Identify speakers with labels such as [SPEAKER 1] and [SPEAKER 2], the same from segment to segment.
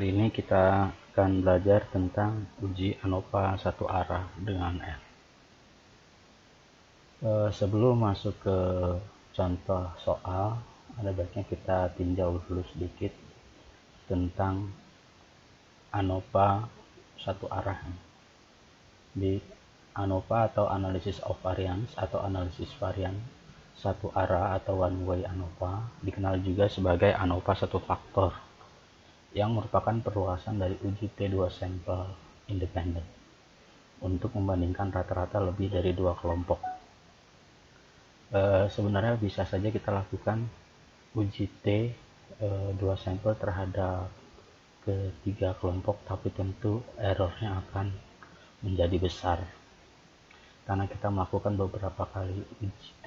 [SPEAKER 1] Hari ini kita akan belajar tentang uji ANOVA satu arah dengan N. Sebelum masuk ke contoh soal, ada baiknya kita tinjau dulu sedikit tentang ANOVA satu arah. Di ANOVA atau Analysis of Variance atau analisis varian satu arah atau one way ANOVA dikenal juga sebagai ANOVA satu faktor, yang merupakan perluasan dari uji T2 sampel independen untuk membandingkan rata-rata lebih dari dua kelompok. Sebenarnya bisa saja kita lakukan uji T2 sampel terhadap ketiga kelompok, tapi tentu errornya akan menjadi besar karena kita melakukan beberapa kali uji T.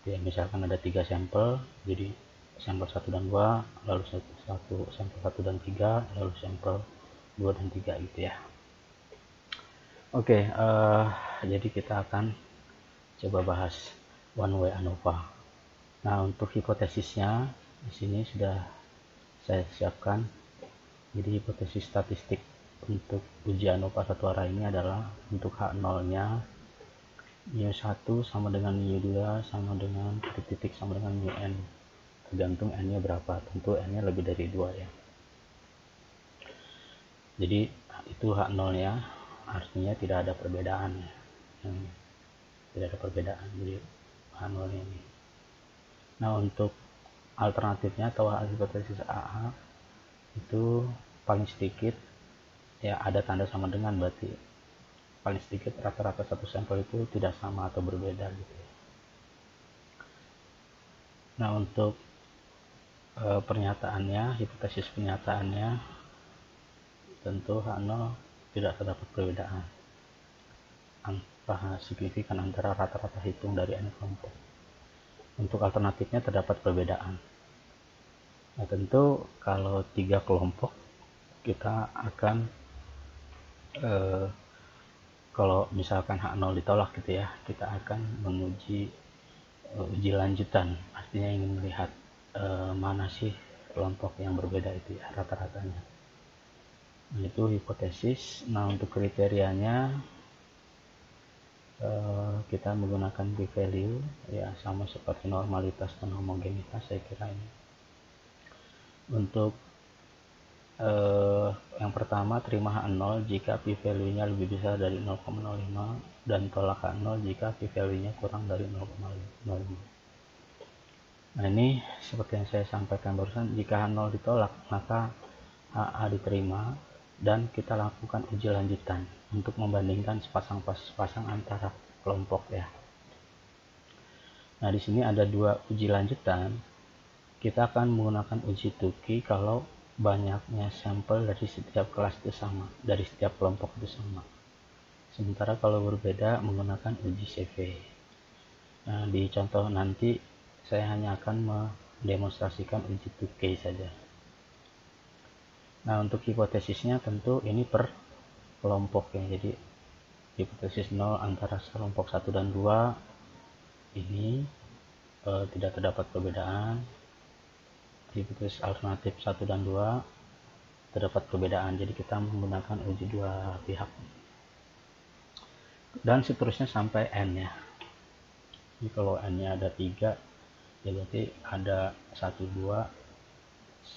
[SPEAKER 1] Ya, misalkan ada 3 sampel, jadi sampel 1 dan 2, lalu sampel 1 dan 3, lalu sampel 2 dan 3 gitu ya. Oke, jadi kita akan coba bahas one way ANOVA. Nah, untuk hipotesisnya di sini sudah saya siapkan. Jadi hipotesis statistik untuk uji ANOVA satu arah ini adalah untuk H0-nya mu1 sama dengan mu2 sama dengan titik sama dengan mun, tergantung n-nya berapa. Tentu n-nya lebih dari 2 ya. Jadi itu H0-nya, artinya tidak ada perbedaan. Tidak ada perbedaan, jadi H0 ini. Nah, untuk alternatifnya atau hipotesis AA itu paling sedikit ya ada tanda sama dengan, berarti paling sedikit rata-rata satu sampel itu tidak sama atau berbeda gitu. Nah, untuk pernyataannya, hipotesis pernyataannya tentu H0 tidak terdapat perbedaan angka signifikan antara rata-rata hitung dari n kelompok. Untuk alternatifnya terdapat perbedaan. Nah, tentu kalau 3 kelompok kita akan kalau misalkan H0 ditolak gitu ya, kita akan menguji uji lanjutan, artinya ingin melihat mana sih kelompok yang berbeda itu ya rata-ratanya. Nah, itu hipotesis. Nah, untuk kriterianya kita menggunakan p-value ya, sama seperti normalitas dan homogenitas saya kira ini. Untuk yang pertama, terima H0 jika p-value-nya lebih besar dari 0,05 dan tolak H0 jika p-value-nya kurang dari 0,05. Nah, ini seperti yang saya sampaikan barusan, jika H0 ditolak maka AA diterima dan kita lakukan uji lanjutan untuk membandingkan sepasang antara kelompok ya. Nah, di sini ada 2 uji lanjutan. Kita akan menggunakan uji Tukey kalau banyaknya sampel dari setiap kelas itu sama, dari setiap kelompok itu sama. Sementara kalau berbeda menggunakan uji CV. Nah, di contoh nanti saya hanya akan mendemonstrasikan uji Tukey saja. Nah, untuk hipotesisnya tentu ini per kelompok ya. Jadi hipotesis 0 antara kelompok 1 dan 2 ini tidak terdapat perbedaan. Hipotesis alternatif 1 dan 2 terdapat perbedaan. Jadi kita menggunakan uji dua pihak. Dan seterusnya sampai n ya. Jadi kalau n-nya ada 3 ya berarti ada 1 2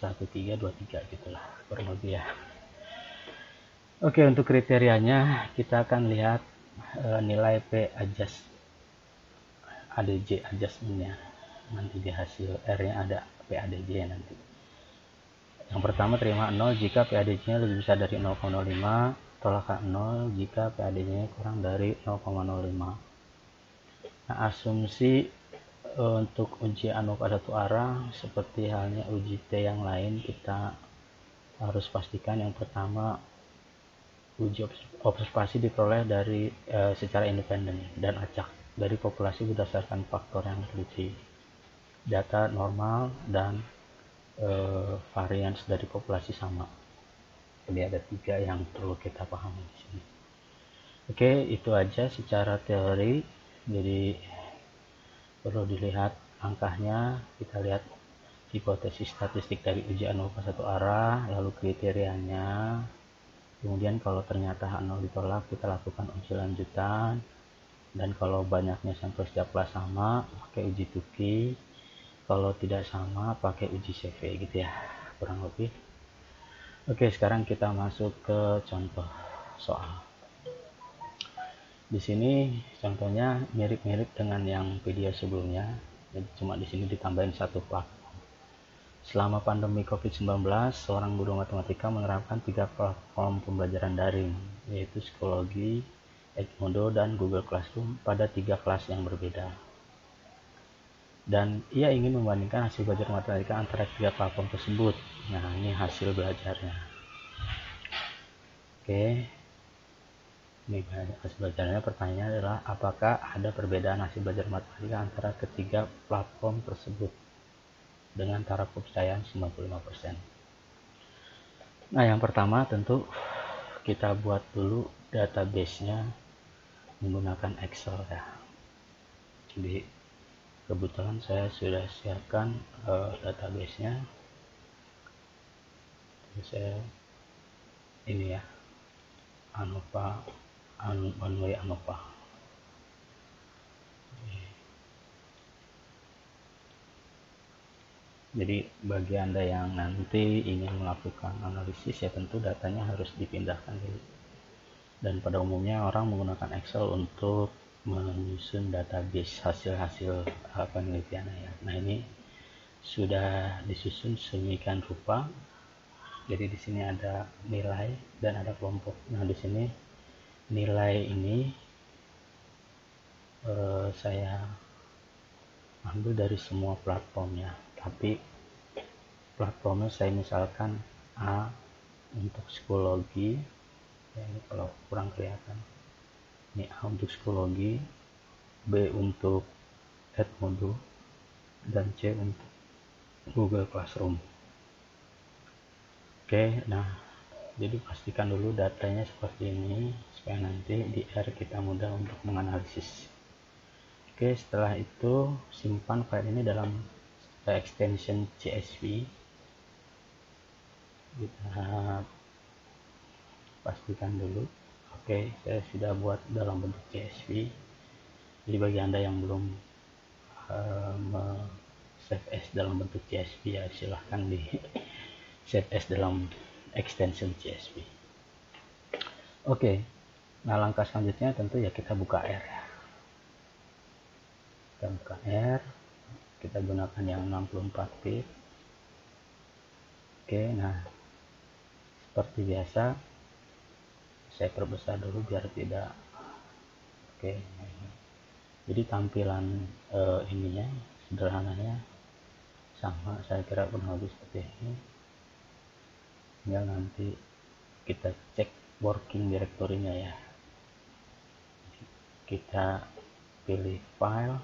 [SPEAKER 1] 1 3 2 3 gitulah kurang lebih ya. Oke, untuk kriterianya kita akan lihat nilai P adjust ADJ adjustmentnya nanti di hasil R-nya ada P ADJ nanti. Yang pertama, terima 0 jika P ADJ-nya lebih besar dari 0,05, tolak 0 jika P ADJ-nya kurang dari 0,05. Nah, asumsi untuk uji ANOVA satu arah seperti halnya uji T yang lain, kita harus pastikan yang pertama uji observasi diperoleh dari secara independen dan acak dari populasi berdasarkan faktor yang diuji, data normal dan varians dari populasi sama. Jadi ada 3 yang perlu kita pahami di sini. Oke, itu aja secara teori. Jadi perlu dilihat angkanya, kita lihat hipotesis statistik dari ujian UPA satu arah, lalu kriterianya. Kemudian kalau ternyata H0 ditolak, kita lakukan uji lanjutan. Dan kalau banyaknya sampel setiap kelas sama, pakai uji Tukey. Kalau tidak sama, pakai uji CV gitu ya, kurang lebih. Oke, sekarang kita masuk ke contoh soal. Di sini contohnya mirip-mirip dengan yang video sebelumnya, jadi cuma di sini ditambahin satu platform. Selama pandemi COVID-19, seorang guru matematika menerapkan 3 platform pembelajaran daring, yaitu Psikologi, Edmodo, dan Google Classroom pada 3 kelas yang berbeda. Dan ia ingin membandingkan hasil belajar matematika antara 3 platform tersebut. Nah, ini hasil belajarnya. Oke. Ini hasil belajarnya. Pertanyaannya adalah apakah ada perbedaan hasil belajar matematika antara ketiga platform tersebut dengan taraf kepercayaan 95%. Nah, yang pertama tentu kita buat dulu database-nya menggunakan Excel ya. Jadi kebetulan saya sudah siapkan database-nya. Jadi saya ini ya, ANOVA, Onway ANOVA. Jadi bagi Anda yang nanti ingin melakukan analisis ya tentu datanya harus dipindahkan dulu. Dan pada umumnya orang menggunakan Excel untuk menyusun database hasil-hasil penelitiannya ya. Nah, ini sudah disusun sedemikian rupa. Jadi di sini ada nilai dan ada kelompok. Nah, di sini nilai ini saya ambil dari semua platformnya, tapi platformnya saya misalkan A untuk psikologi ya, ini kalau kurang kelihatan, ini A untuk psikologi, B untuk Edmodo, dan C untuk Google Classroom. Oke, nah jadi pastikan dulu datanya seperti ini supaya nanti di R kita mudah untuk menganalisis. Oke, setelah itu simpan file ini dalam extension CSV. Kita pastikan dulu. Oke, saya sudah buat dalam bentuk CSV. Jadi bagi Anda yang belum save as dalam bentuk CSV ya silahkan di save as dalam extension CSV. Oke, nah langkah selanjutnya tentu ya kita buka R. Kita buka R, kita gunakan yang 64 bit. Oke, nah seperti biasa saya perbesar dulu biar tidak. Oke, jadi tampilan ininya sederhananya sama, saya kira kurang lebih seperti ini. Tinggal nanti kita cek working directory-nya ya. Kita pilih file,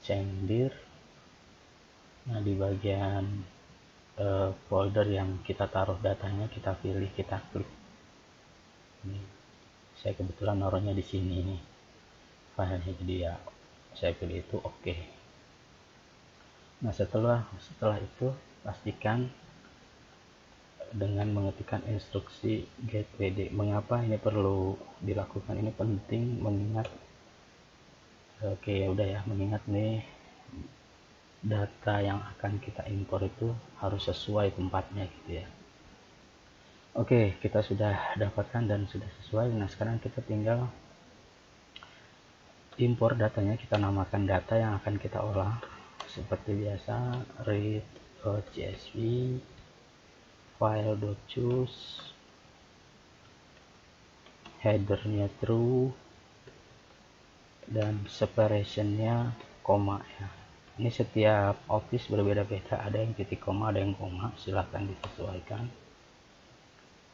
[SPEAKER 1] change dir. Nah, di bagian folder yang kita taruh datanya kita pilih, kita klik. Ini saya kebetulan naruhnya di sini nih filenya, jadi ya saya pilih itu oke. Nah, setelah itu pastikan dengan mengetikkan instruksi get pd. Mengapa ini perlu dilakukan? Ini penting mengingat oke ya udah ya, mengingat nih data yang akan kita impor itu harus sesuai tempatnya gitu ya. Oke, kita sudah dapatkan dan sudah sesuai. Nah, sekarang kita tinggal impor datanya, kita namakan data yang akan kita olah seperti biasa, read csv file.choose, headernya true, dan separationnya koma ya. Ini setiap office berbeda-beda, ada yang titik koma, ada yang koma, silahkan disesuaikan.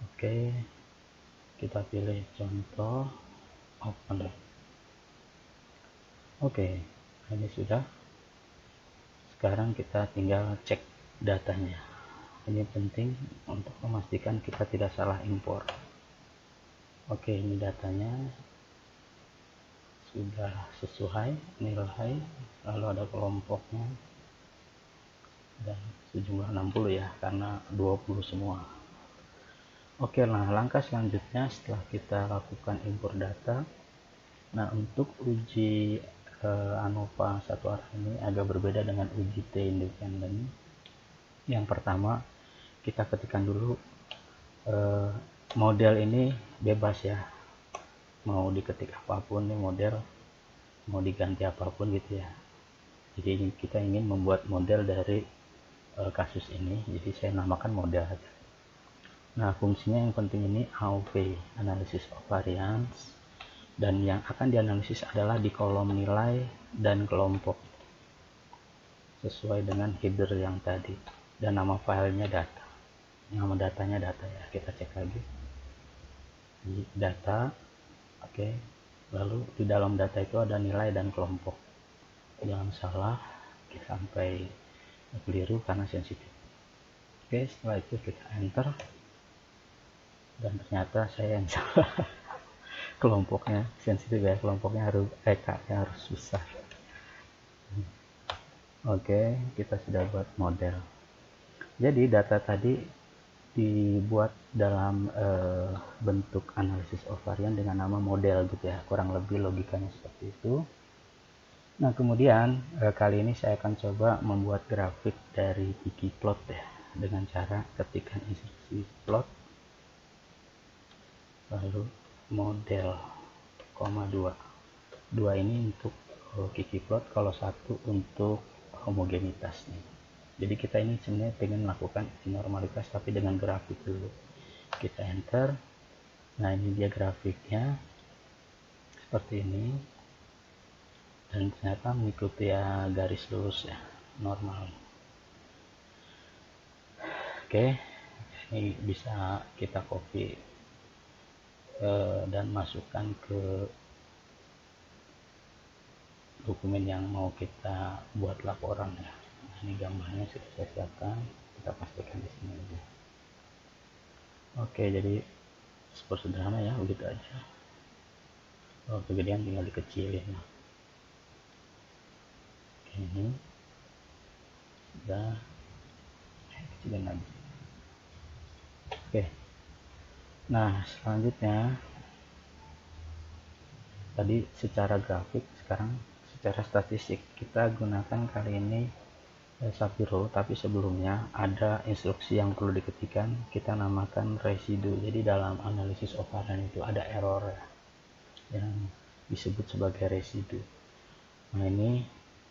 [SPEAKER 1] Oke, kita pilih contoh, open. Oke, ini sudah. Sekarang kita tinggal cek datanya. Ini penting untuk memastikan kita tidak salah impor. Oke, ini datanya sudah sesuai nilai, lalu ada kelompoknya. dan sejumlah 60 ya, karena 20 semua. Oke, nah langkah selanjutnya setelah kita lakukan impor data, nah untuk uji ANOVA satu arah ini agak berbeda dengan uji T independen. Yang pertama, kita ketikkan dulu model ini bebas ya, mau diketik apapun nih model, mau diganti apapun gitu ya. Jadi kita ingin membuat model dari kasus ini, jadi saya namakan model aja. Nah, fungsinya yang penting ini AOV, Analysis of Variance, dan yang akan dianalisis adalah di kolom nilai dan kelompok sesuai dengan header yang tadi, dan nama filenya data, nama datanya data ya. Kita cek lagi di data. Oke, lalu di dalam data itu ada nilai dan kelompok, jangan salah sampai keliru karena sensitif. Oke, setelah itu kita enter, dan ternyata saya yang salah. Kelompoknya sensitif ya, kelompoknya harus EK-nya harus besar. Oke, kita sudah buat model. Jadi data tadi dibuat dalam bentuk analisis of variance dengan nama model gitu ya, kurang lebih logikanya seperti itu. Nah, kemudian kali ini saya akan coba membuat grafik dari ggplot ya, dengan cara ketikkan instruksi plot lalu model, 2 ini untuk ggplot, kalau 1 untuk homogenitas nih. Jadi kita ini sebenarnya pengen melakukan normalitas tapi dengan grafik dulu. Kita enter. Nah, ini dia grafiknya seperti ini, dan ternyata mengikuti ya garis lurus ya, normal. Oke, ini bisa kita copy dan masukkan ke dokumen yang mau kita buat laporan ya. Nah, ini gambarnya sudah saya siapkan, kita pastikan di sini aja. Oke, jadi super sederhana ya, begitu aja. Kegedean tinggal dikecilin. Oke, ini udah kecilin lagi. Oke, nah selanjutnya tadi secara grafik, sekarang secara statistik kita gunakan kali ini Sapiro, tapi sebelumnya ada instruksi yang perlu diketikkan, kita namakan residu. Jadi dalam analisis of variance itu ada error yang disebut sebagai residu. Nah, ini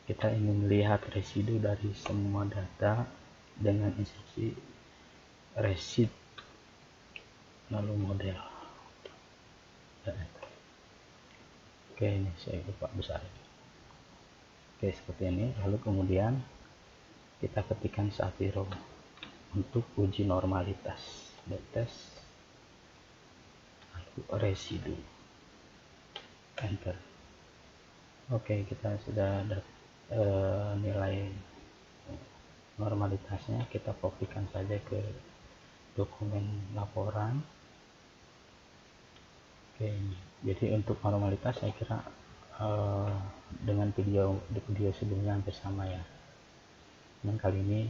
[SPEAKER 1] kita ingin melihat residu dari semua data dengan instruksi resid lalu model. Oke, ini saya lupa besar. Oke, seperti ini. Lalu kemudian kita ketikkan Sapiro untuk uji normalitas, test lalu residu, enter. Oke, kita sudah ada nilai normalitasnya, kita kopikan saja ke dokumen laporan. Oke, jadi untuk normalitas saya kira dengan video sebelumnya hampir sama ya. Dan kali ini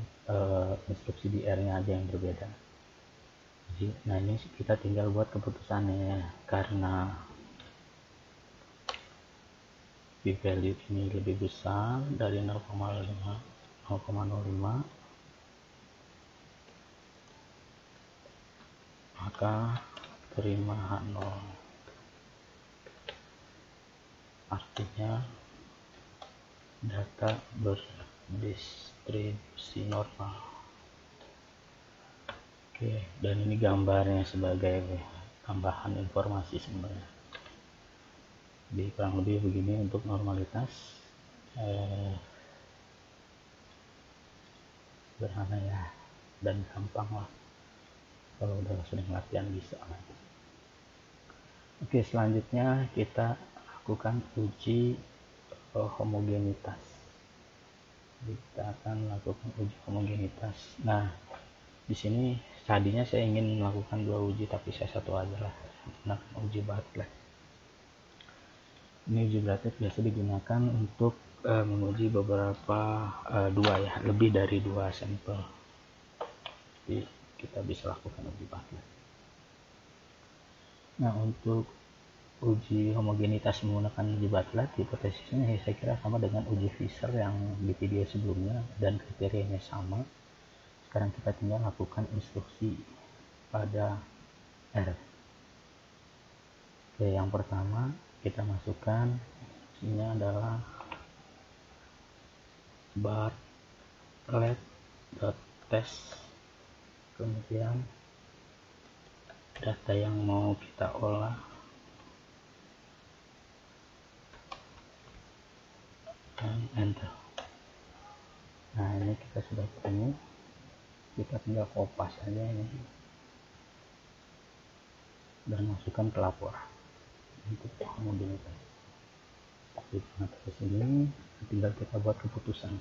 [SPEAKER 1] instruksi di R-nya aja yang berbeda. Jadi, nah ini kita tinggal buat keputusannya ya, karena p-value ini lebih besar dari 0,05, maka terima H0, artinya data berdistribusi normal. Oke, dan ini gambarnya sebagai tambahan informasi sebenarnya. Jadi kurang lebih begini untuk normalitas, sederhana ya, dan gampang lah kalau udah sering latihan bisa. Oke, selanjutnya kita lakukan uji homogenitas. Kita akan lakukan uji homogenitas. Nah, di sini tadinya saya ingin melakukan 2 uji, tapi saya 1 aja lah, nah uji Bartlett. Ini uji berat biasa digunakan untuk menguji beberapa lebih dari 2 sampel. Jadi kita bisa lakukan uji Bartlett. Nah, untuk uji homogenitas menggunakan uji Bartlett, hipotesisnya saya kira sama dengan uji Fisher yang di video sebelumnya dan kriterianya sama. Sekarang kita tinggal lakukan instruksi pada R. Oke, yang pertama kita masukkan ini adalah Bartlett.test, kemudian data yang mau kita olah dan enter. Nah, ini kita sudah ketemu, kita tinggal kopas aja ini dan masukkan ke laporan untuk homogenitas. Kita ke sini, tinggal kita buat keputusan.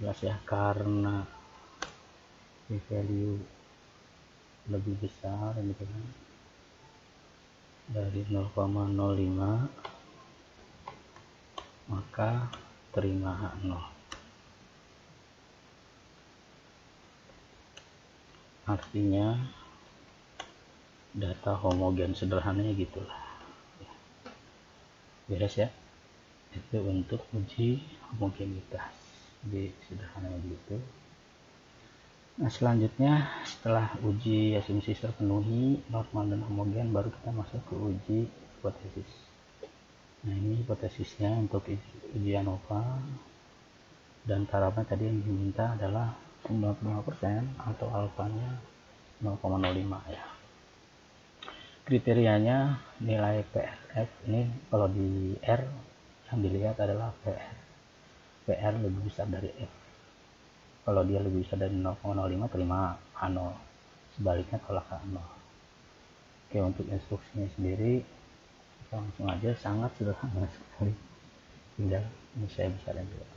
[SPEAKER 1] Jelas ya, karena p-value lebih besar gitu kan dari 0,05, maka terima H0. Artinya data homogen, sederhananya gitulah. Beres ya, itu untuk uji homogenitas. Jadi sederhananya begitu. Nah, selanjutnya setelah uji asumsi terpenuhi normal dan homogen, baru kita masuk ke uji hipotesis. Nah, ini hipotesisnya untuk uji ANOVA, dan parameter tadi yang diminta adalah 95% atau alfanya 0,05 ya. Kriterianya nilai PRF ini kalau di R yang dilihat adalah PR lebih besar dari F. Kalau dia lebih besar dari 0,05 terima H0, sebaliknya tolak H0. Oke, untuk instruksinya sendiri kita langsung aja, sangat sederhana sekali. Tinggal ini saya besarin dulu.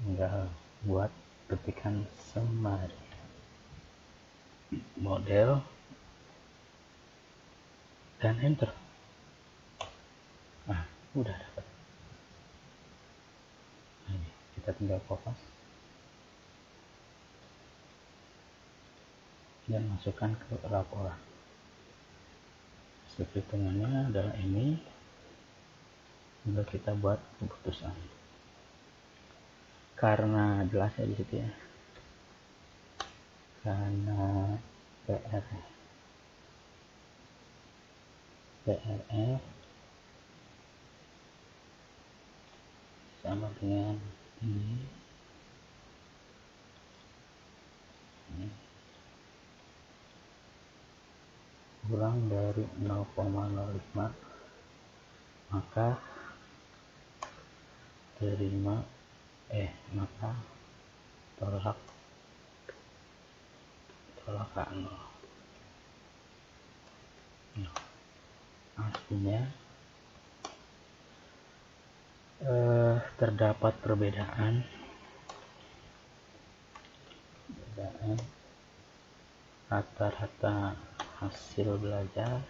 [SPEAKER 1] Tinggal buat ketikan summary model dan enter. Nah, udah dapat. Nah, ini kita tinggal kopas dan masukkan ke laporan. Hasil perhitungannya adalah ini. Tinggal kita buat keputusan. Karena jelas ya di situ ya. Karena PRF sama dengan ini, kurang dari 0,05, maka terima maka tolak H0. Nah, artinya terdapat perbedaan rata-rata hasil belajar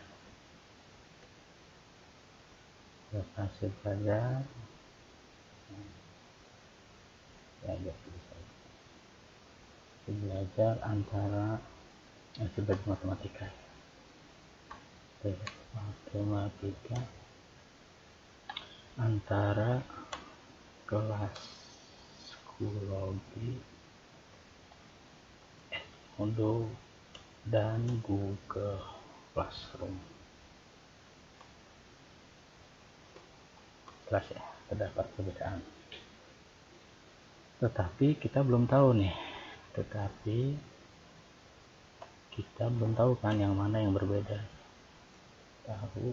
[SPEAKER 1] belajar antara hasil matematika antara kelas psikologi Edmodo dan Google Classroom. Jelas ya, terdapat perbedaan. Tetapi kita belum tahu kan yang mana yang berbeda. Tahu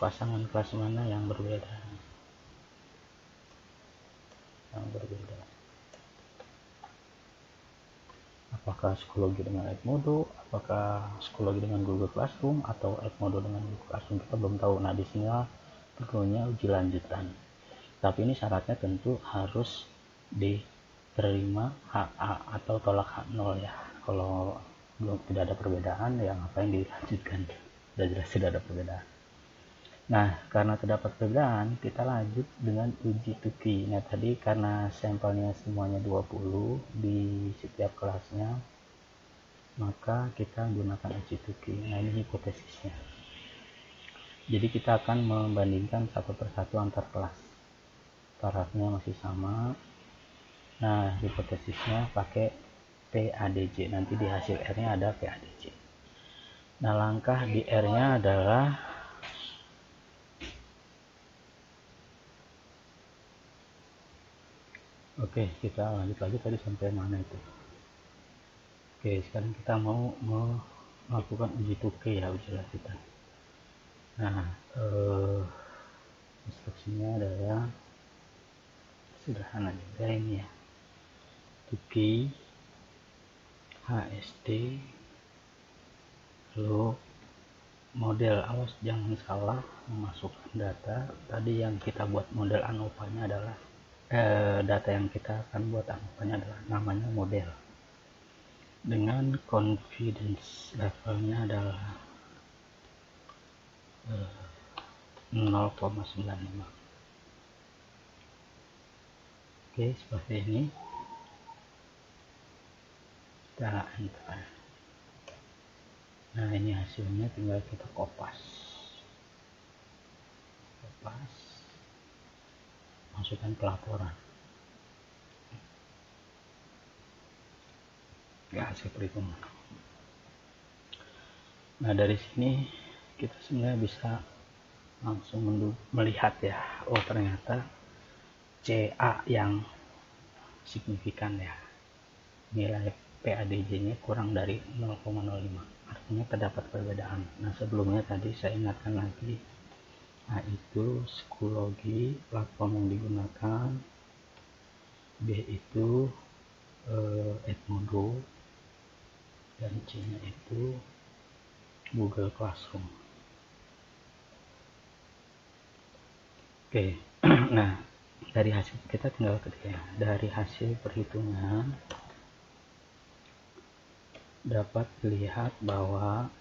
[SPEAKER 1] pasangan kelas mana yang berbeda. Apakah psikologi dengan Edmodo, apakah psikologi dengan Google Classroom, atau Edmodo dengan Google Classroom, kita belum tahu. Nah, di sini perlunya uji lanjutan. Tapi ini syaratnya tentu harus diterima HA atau tolak H0 ya. Kalau belum tidak ada perbedaan, ya ngapain dilanjutkan, sudah jelas tidak ada perbedaan. Nah, karena terdapat perbedaan, kita lanjut dengan uji tuki. Nah, tadi karena sampelnya semuanya 20 di setiap kelasnya, maka kita gunakan uji tuki. Nah, ini hipotesisnya. Jadi kita akan membandingkan satu persatu antar kelas. Tarafnya masih sama. Nah, hipotesisnya pakai PADJ. Nanti di hasil R-nya ada PADJ. Nah, langkah di R-nya adalah oke, kita lanjut lagi tadi sampai mana itu. Oke, sekarang kita mau melakukan uji tuki ya, uji lanjutan. Nah, instruksinya adalah sederhana juga ini ya. Tuki HST lalu model, awas jangan salah memasukkan data. Tadi yang kita buat model ANOVA-nya adalah data yang kita akan buat ANOVA-nya adalah namanya model dengan confidence levelnya adalah 0,95. Oke, seperti ini. Kita enter. Nah, ini hasilnya, tinggal kita kopas, masukkan ke laporan. Ya, hasil perhitungan. Nah, dari sini kita sebenarnya bisa langsung melihat ya, oh ternyata CA yang signifikan ya, nilai PADJ-nya kurang dari 0,05, artinya terdapat perbedaan. Nah, sebelumnya tadi saya ingatkan lagi, A itu psikologi platform yang digunakan, B itu Edmodo, dan C-nya itu Google Classroom. Oke, nah dari hasil kita tinggal ketik ya. Dari hasil perhitungan dapat dilihat bahwa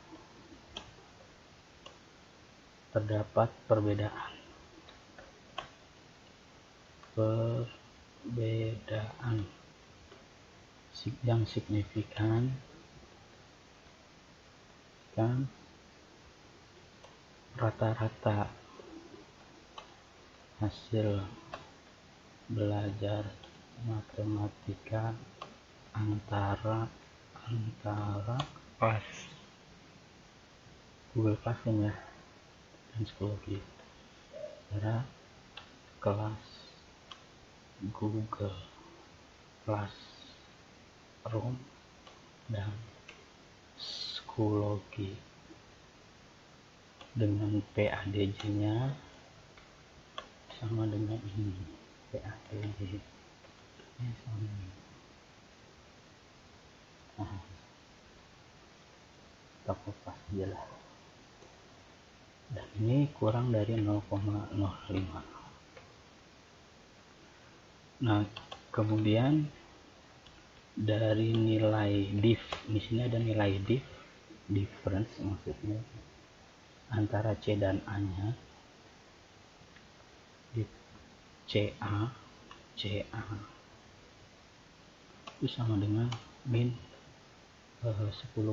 [SPEAKER 1] terdapat perbedaan yang signifikan kan rata-rata hasil belajar matematika antara kelas Google Classroom ya dan psikologi, antara kelas Google Classroom dan psikologi dengan PADJ-nya sama dengan ini, PADJ ini sama ini. Nah, kita kopas aja lah, dan ini kurang dari 0,05. Nah, kemudian dari nilai diff, di sini ada nilai difference, maksudnya antara C dan A nya, di CA itu sama dengan min 10,5,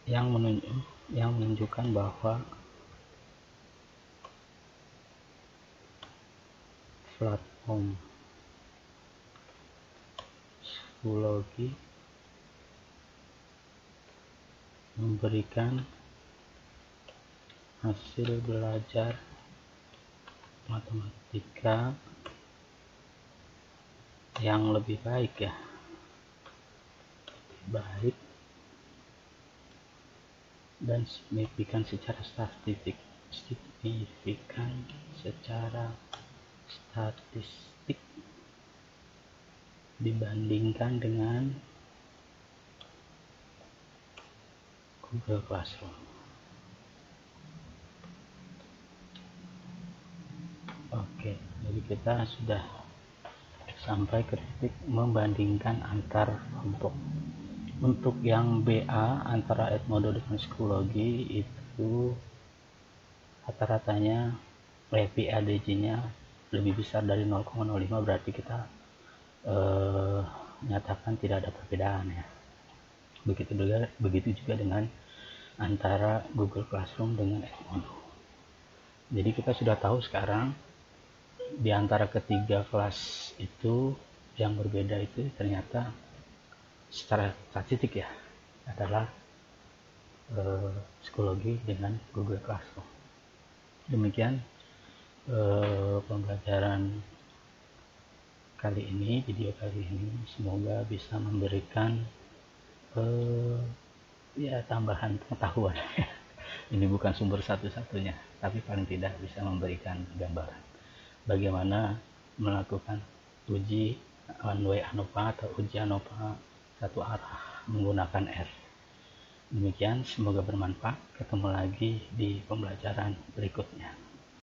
[SPEAKER 1] yang menunjukkan bahwa platform psikologi memberikan hasil belajar matematika yang lebih baik ya, dan signifikan secara statistik dibandingkan dengan Google Classroom. Oke, jadi kita sudah sampai ke titik membandingkan antar kelompok. Untuk yang BA antara Edmodo dengan psikologi itu rata-ratanya PADG-nya lebih besar dari 0,05, berarti kita menyatakan tidak ada perbedaan ya. Begitu juga dengan antara Google Classroom dengan Edmodo. Jadi kita sudah tahu sekarang di antara ketiga kelas itu yang berbeda itu ternyata secara statistik ya adalah psikologi dengan Google Classroom. Demikian pembelajaran kali ini, video kali ini, semoga bisa memberikan ya tambahan pengetahuan. Ini bukan sumber satu-satunya, tapi paling tidak bisa memberikan gambaran bagaimana melakukan uji one way ANOVA atau uji ANOVA satu arah menggunakan R. Demikian, semoga bermanfaat. Ketemu lagi di pembelajaran berikutnya.